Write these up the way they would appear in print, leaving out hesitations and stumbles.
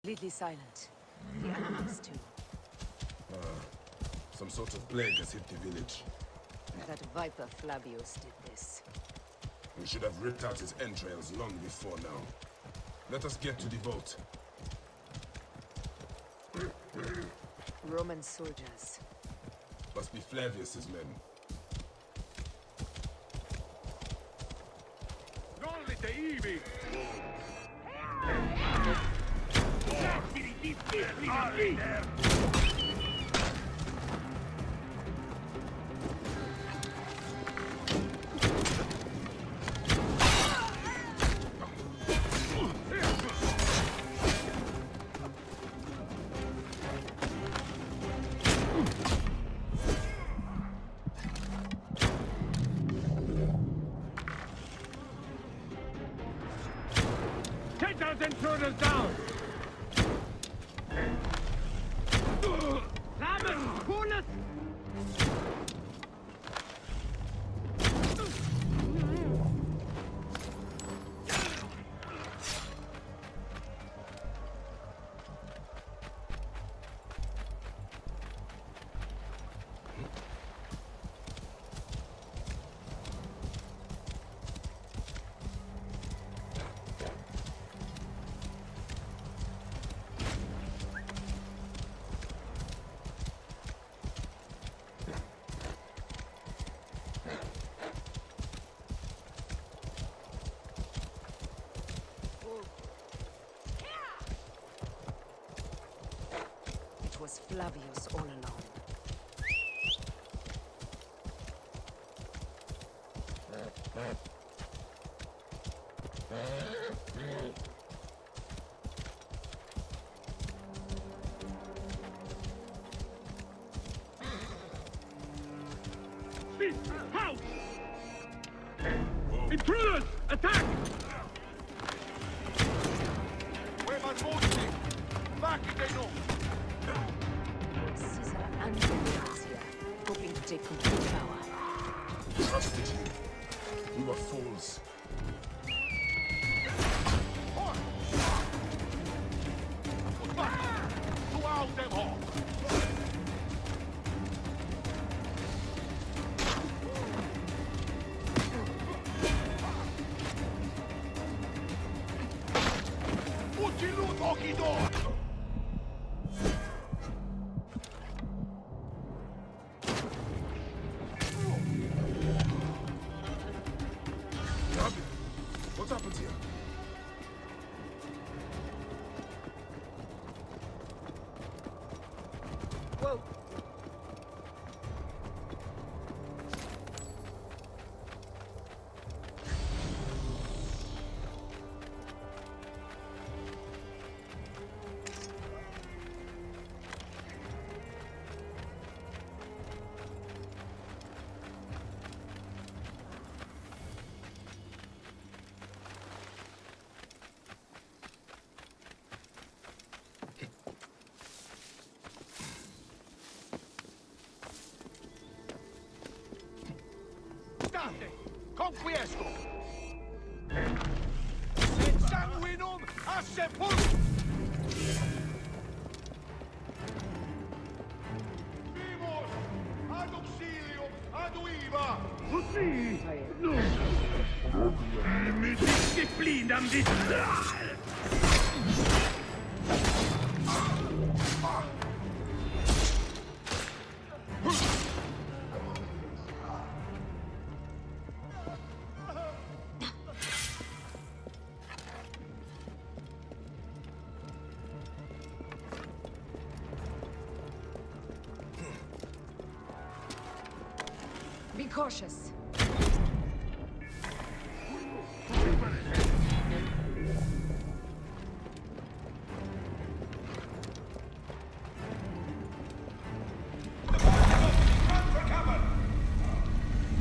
Completely silent. The animals too. Some sort of plague has hit the village. That Viper Flavius did this. We should have ripped out his entrails long before now. Let us get to the boat. Roman soldiers. Must be Flavius's men. Take those intruders down! Rahmen, pull it! It was Flavius all along. House! Intruders! Attack! Where my forces? Back again off! Caesar and Flavius here, hoping to take complete power. Trusted you. We were fools. To hold them off! Uccido occhi d'oro! What happened here? Whoa! State! Conquiesto! Sed sanguinum a sepulcrum! Vivos! Ad auxilium! Ad uiva! Così! No! Mi disciplina di... Be cautious.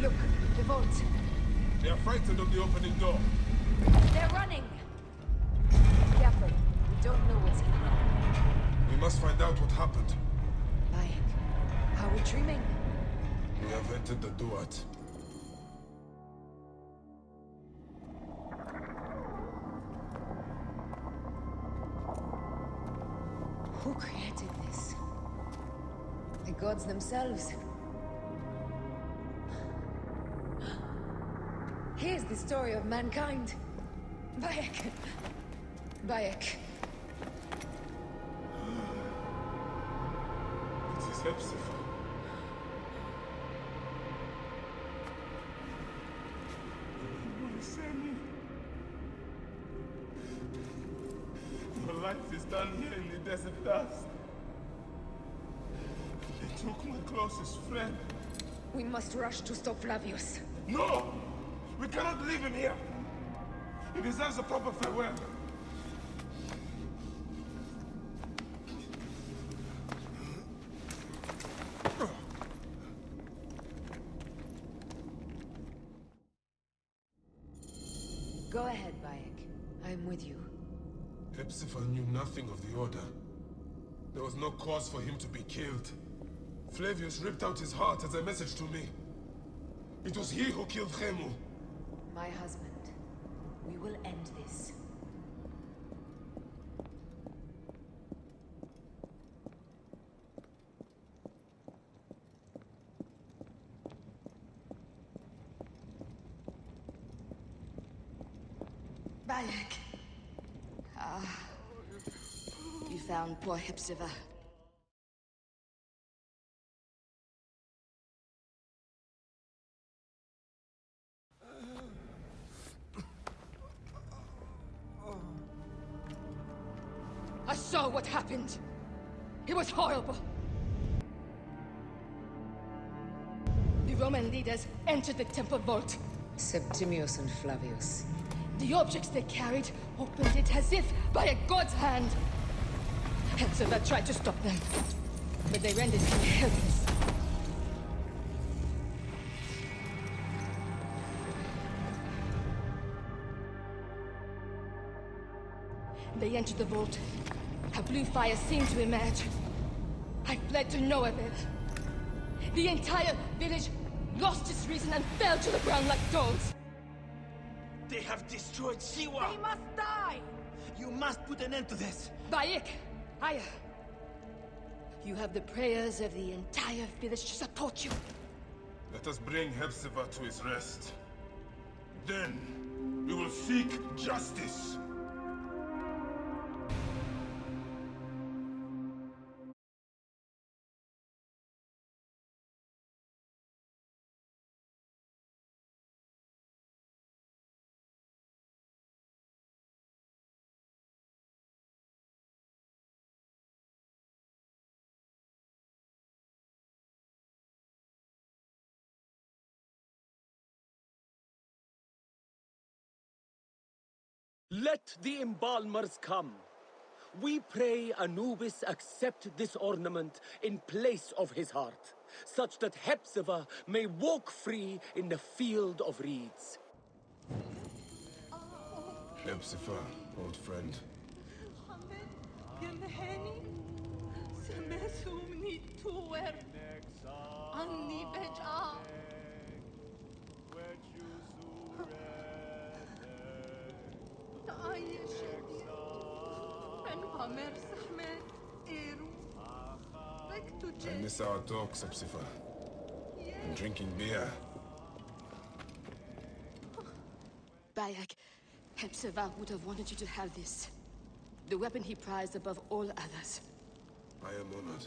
Look, the vault. They are frightened of the opening door. They're running! Careful. We don't know what's in here. We must find out what happened. Like, are we dreaming? We have entered the Duat. gods themselves. Here's the story of mankind. Bayek. Bayek. It is Hepzibah. Your life is done here in the desert dust. They took my closest friend. We must rush to stop Flavius. No! We cannot leave him here! He deserves a proper farewell. Go ahead, Bayek. I'm with you. Hepzibah knew nothing of the Order. There was no cause for him to be killed. Flavius ripped out his heart as a message to me. It was he who killed Khemu. My husband. We will end this. Bayek. You found poor Hepzibah. I saw what happened. It was horrible. The Roman leaders entered the temple vault. Septimius and Flavius. The objects they carried opened it as if by a god's hand. Hepzibah tried to stop them, but they rendered him helpless. They entered the vault. A blue fire seemed to emerge. I fled to no avail. The entire village lost its reason and fell to the ground like dogs. They have destroyed Siwa! They must die! You must put an end to this! Bayek! Aya! You have the prayers of the entire village to support you. Let us bring Hepzibah to his rest. Then, we will seek justice. Let the embalmers come. We pray Anubis accept this ornament in place of his heart, such that Hepzibah may walk free in the field of reeds. Hepzibah, old friend. I miss our talks, Hepzibah. And drinking beer. Bayek, Hepzibah would have wanted you to have this. The weapon he prized above all others. I am honored.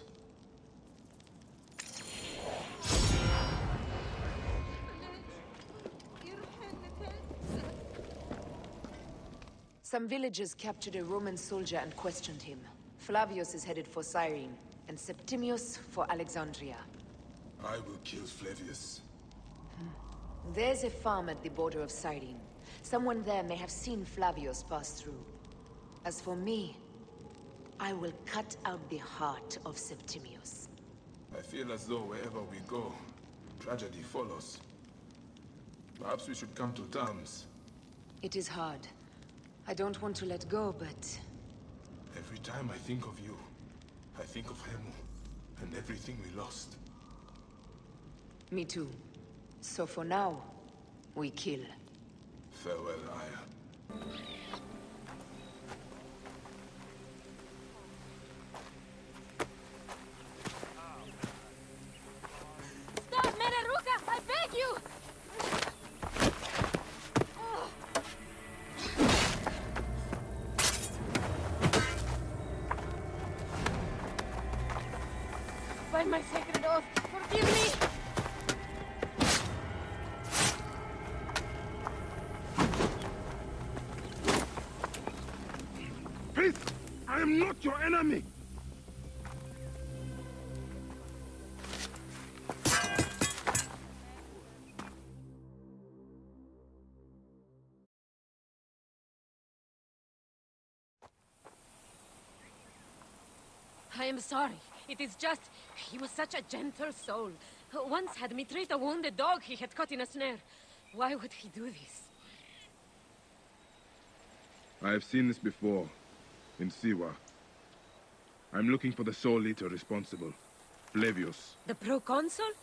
Some villagers captured a Roman soldier and questioned him. Flavius is headed for Cyrene, and Septimius for Alexandria. I will kill Flavius. There's a farm at the border of Cyrene. Someone there may have seen Flavius pass through. As for me, I will cut out the heart of Septimius. I feel as though wherever we go, tragedy follows. Perhaps we should come to terms. It is hard. I don't want to let go, but... Every time I think of you, I think of Khemu, and everything we lost. Me too. So for now, we kill. Farewell, Aya. am not your enemy! I am sorry. It is just... he was such a gentle soul. Once had me treat a wounded dog he had caught in a snare. Why would he do this? I have seen this before, in Siwa. I'm looking for the sole leader responsible, Flavius. The proconsul?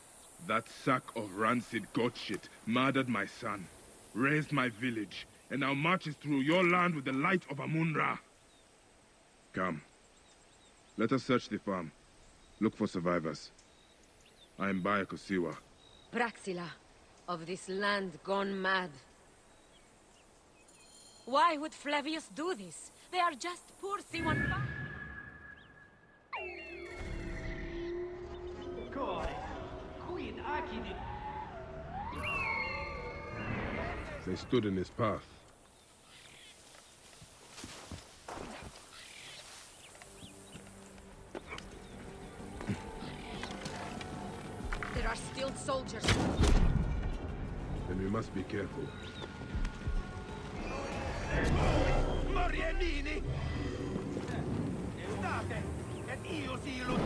That sack of rancid goat shit murdered my son, raised my village, and now marches through your land with the light of Amun-Ra. Come. Let us search the farm. Look for survivors. I am Bayako Siwa. Praxila, of this land gone mad. Why would Flavius do this? They are just poor Siwan. They stood in his path. There are still soldiers. Then we must be careful. Moriellini! State, et io silus!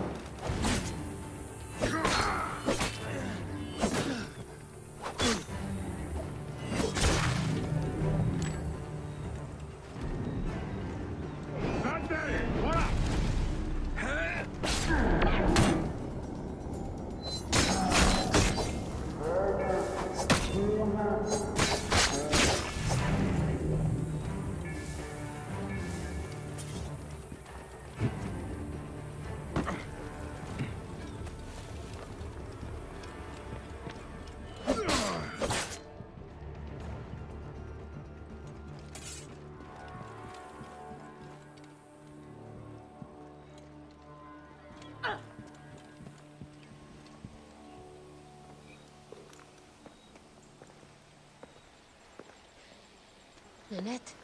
Nanette,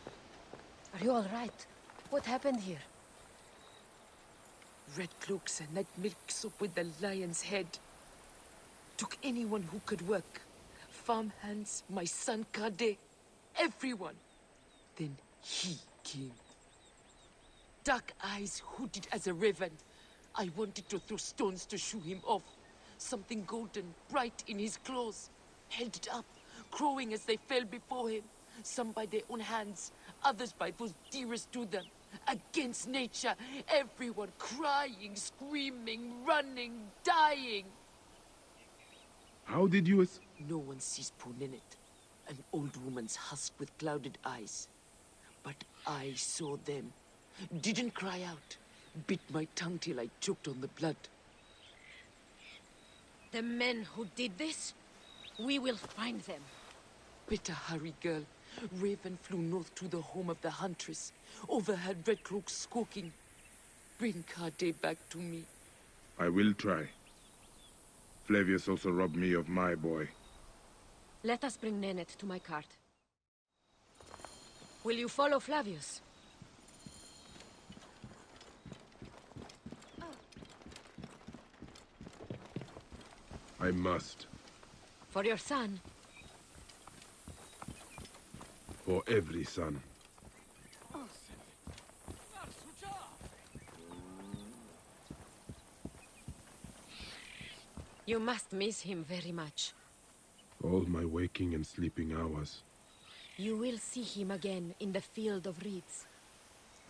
are you all right? What happened here? Red cloaks and that milk soup with the lion's head. Took anyone who could work. Farmhands, my son Kade, everyone. Then he came. Dark eyes hooded as a raven. I wanted to throw stones to shoo him off. Something golden, bright in his claws. Held it up, crowing as they fell before him. Some by their own hands, others by those dearest to them. Against nature, everyone crying, screaming, running, dying. How did you No one sees poor Ninette, an old woman's husk with clouded eyes. But I saw them. Didn't cry out. Bit my tongue till I choked on the blood. The men who did this? We will find them. Better hurry, girl. Raven flew north to the home of the huntress. Overheard Red Cloak squawking. Bring Kade back to me. I will try. Flavius also robbed me of my boy. Let us bring Nanette to my cart. Will you follow Flavius? I must. For your son? For every son. You must miss him very much. All my waking and sleeping hours. You will see him again in the field of reeds.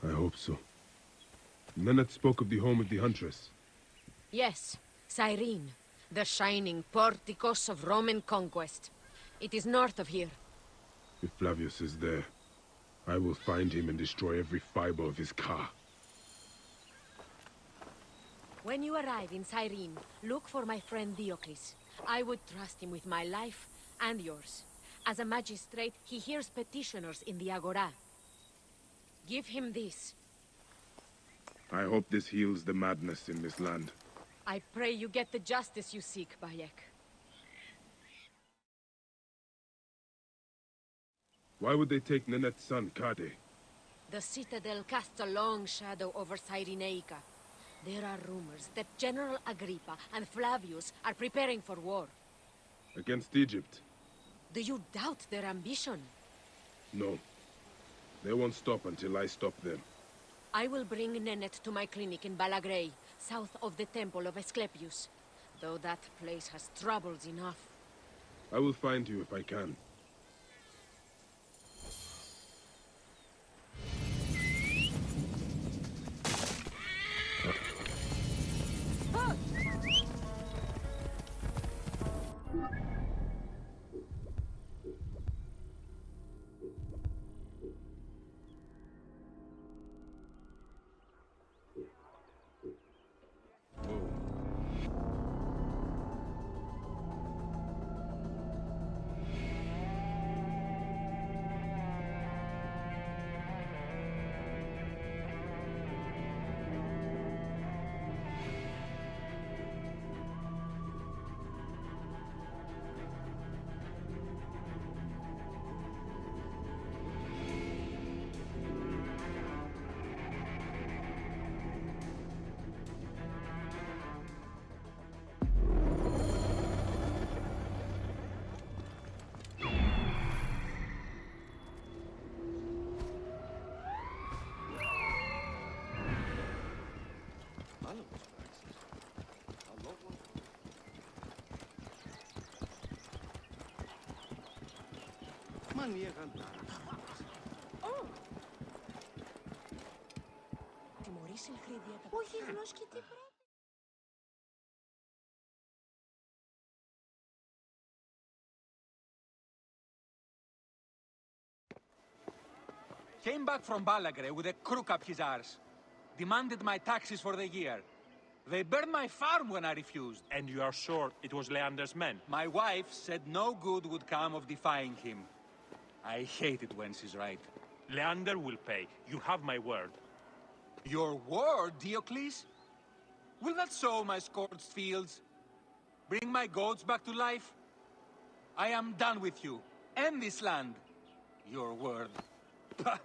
I hope so. Nanette spoke of the home of the huntress. Yes, Cyrene, the shining porticos of Roman conquest. It is north of here. If Flavius is there, I will find him and destroy every fiber of his car. When you arrive in Cyrene, look for my friend Diocles. I would trust him with my life and yours. As a magistrate, he hears petitioners in the Agora. Give him this. I hope this heals the madness in this land. I pray you get the justice you seek, Bayek. Why would they take Nanette's son, Kade? The Citadel casts a long shadow over Cyrenaica. There are rumors that General Agrippa and Flavius are preparing for war. Against Egypt? Do you doubt their ambition? No. They won't stop until I stop them. I will bring Nenet to my clinic in Balagrey, south of the Temple of Asclepius. Though that place has troubles enough. I will find you if I can. Όχι γνώση και τι πρέπει. Came back from Balagre with a crook up his arse. Demanded my taxes for the year. They burned my farm when I refused. And you are sure it was Leander's men? My wife said no good would come of defying him. I hate it when she's right. Leander will pay. You have my word. Your word, Diocles? Will that sow my scorched fields? Bring my goats back to life? I am done with you, and this land. Your word. Pah!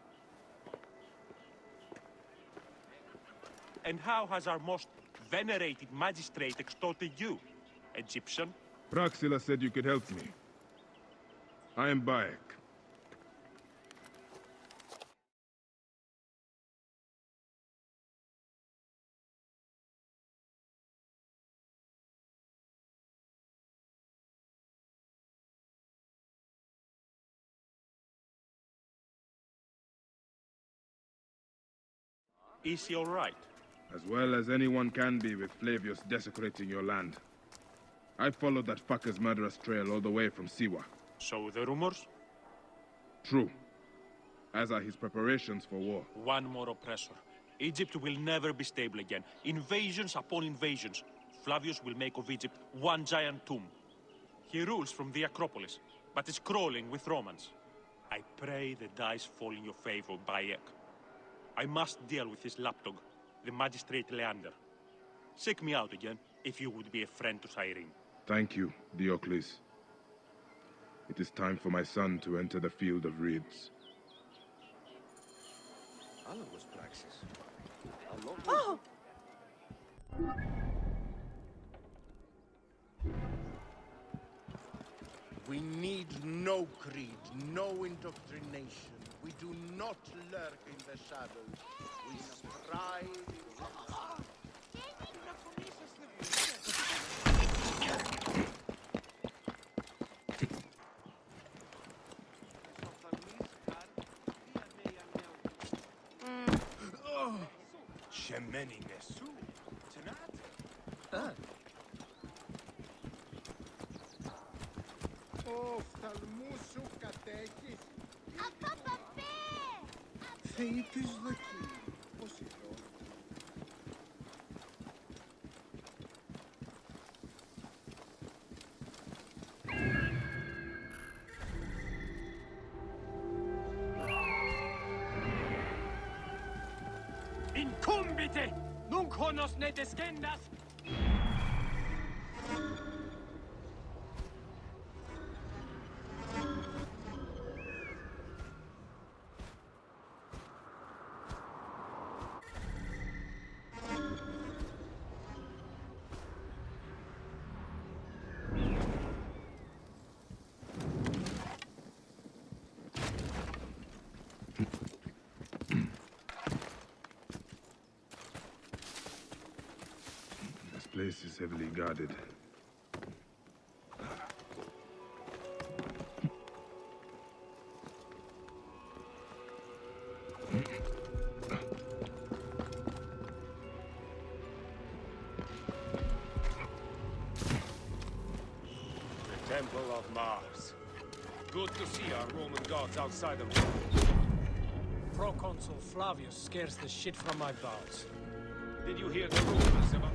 And how has our most venerated magistrate extorted you, Egyptian? Praxila said you could help me. I am Bayek. Is he all right? As well as anyone can be with Flavius desecrating your land. I followed that fucker's murderous trail all the way from Siwa. So the rumors? True. As are his preparations for war. One more oppressor. Egypt will never be stable again. Invasions upon invasions. Flavius will make of Egypt one giant tomb. He rules from the Acropolis, but is crawling with Romans. I pray the dice fall in your favor, Bayek. I must deal with his lapdog, the magistrate Leander. Seek me out again, if you would be a friend to Cyrene. Thank you, Diocles. It is time for my son to enter the field of reeds. Oh! We need no creed, no indoctrination. We do not lurk in the shadows. We strive. Shemeni Nesu. Tonight? Οφθαλμού σου κατέχεις. Ακαπαπέ! Θεοί της δοκί. Πώς εδώ. Incumbite! Nunc honos ne descendas! place is heavily guarded. The Temple of Mars. Good to see our Roman gods outside of Rome. Proconsul Flavius scares the shit from my bowels. Did you hear the rumors about...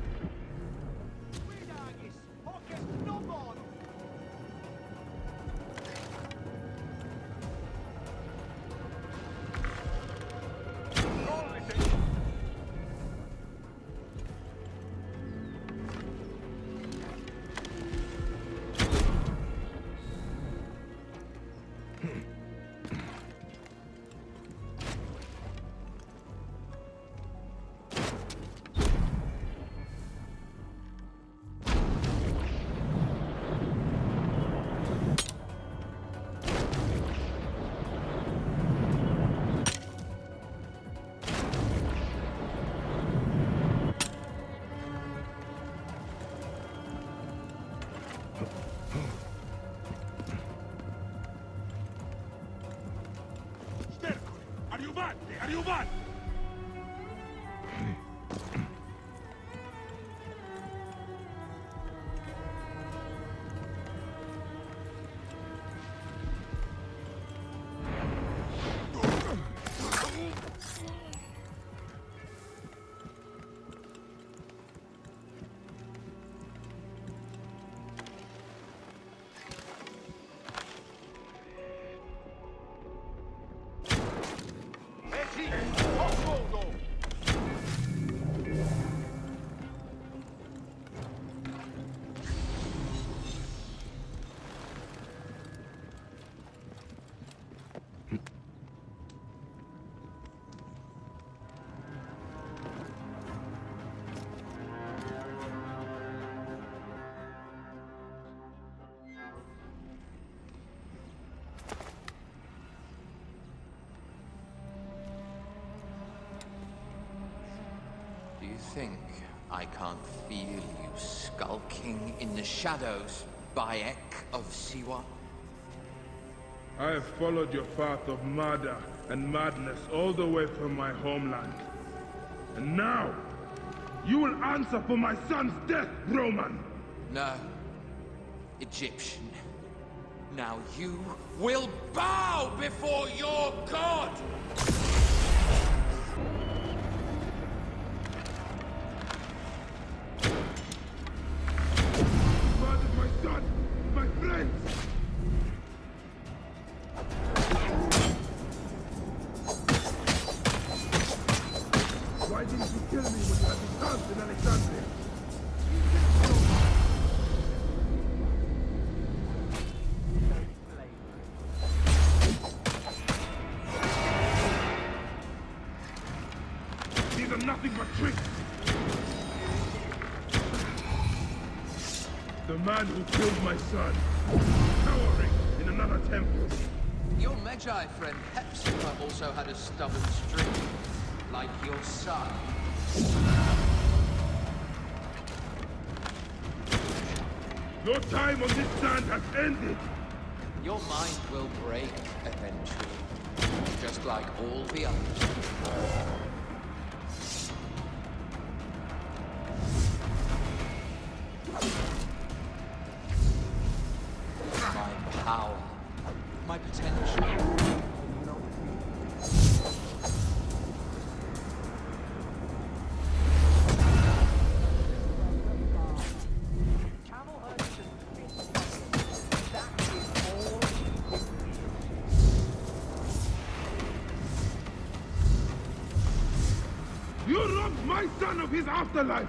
Arrivate! Do you think I can't feel you skulking in the shadows, Bayek of Siwa? I have followed your path of murder and madness all the way from my homeland. And now, you will answer for my son's death, Roman! No. Egyptian. Now you will bow before your god! Murdered my son, my friends! Why didn't you kill me when you had the chance in Alexandria? These are nothing but tricks! The man who killed my son, cowering in another temple. Your Magi friend Hepzibah also had a stubborn streak, like your son. Your time on this sand has ended! Your mind will break eventually, just like all the others. My power, my potential. You robbed my son of his afterlife!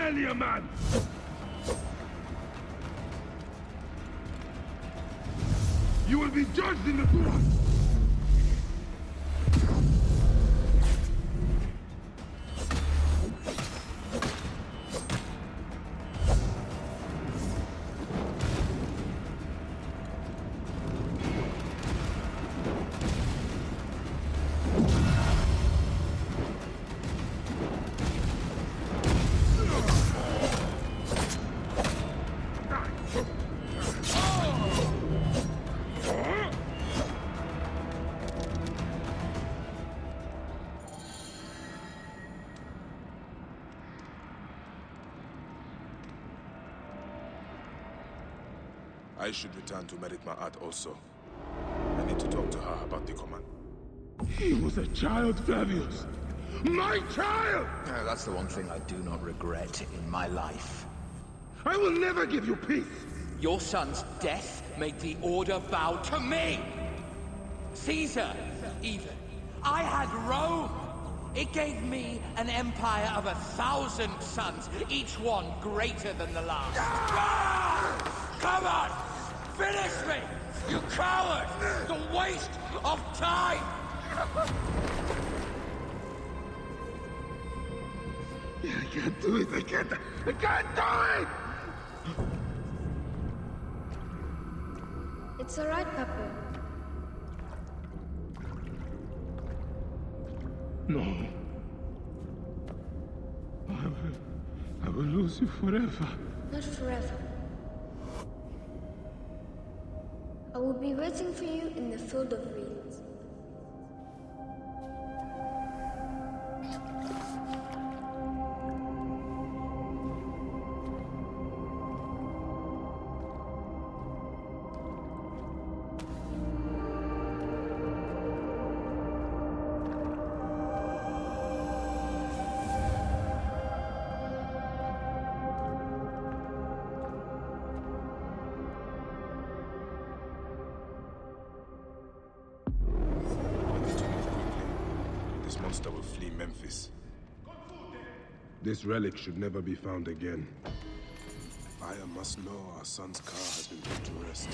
barely a man! You will be judged in the duel! I should return to Merit Ma'at also. I need to talk to her about the command. He was a child, Flavius! My child! Oh, that's the one thing I do not regret in my life. I will never give you peace! Your son's death made the Order bow to me! Caesar, even. I had Rome! It gave me an empire of 1,000 sons, each one greater than the last. Come on! Finish me! You coward! The waste of time! I can't do it! I can't do it! It's alright, Papa. No. I will lose you forever. Not forever. I will be waiting for you in the field of reeds. This monster will flee Memphis. This relic should never be found again. Fire must know our son's car has been put to rest.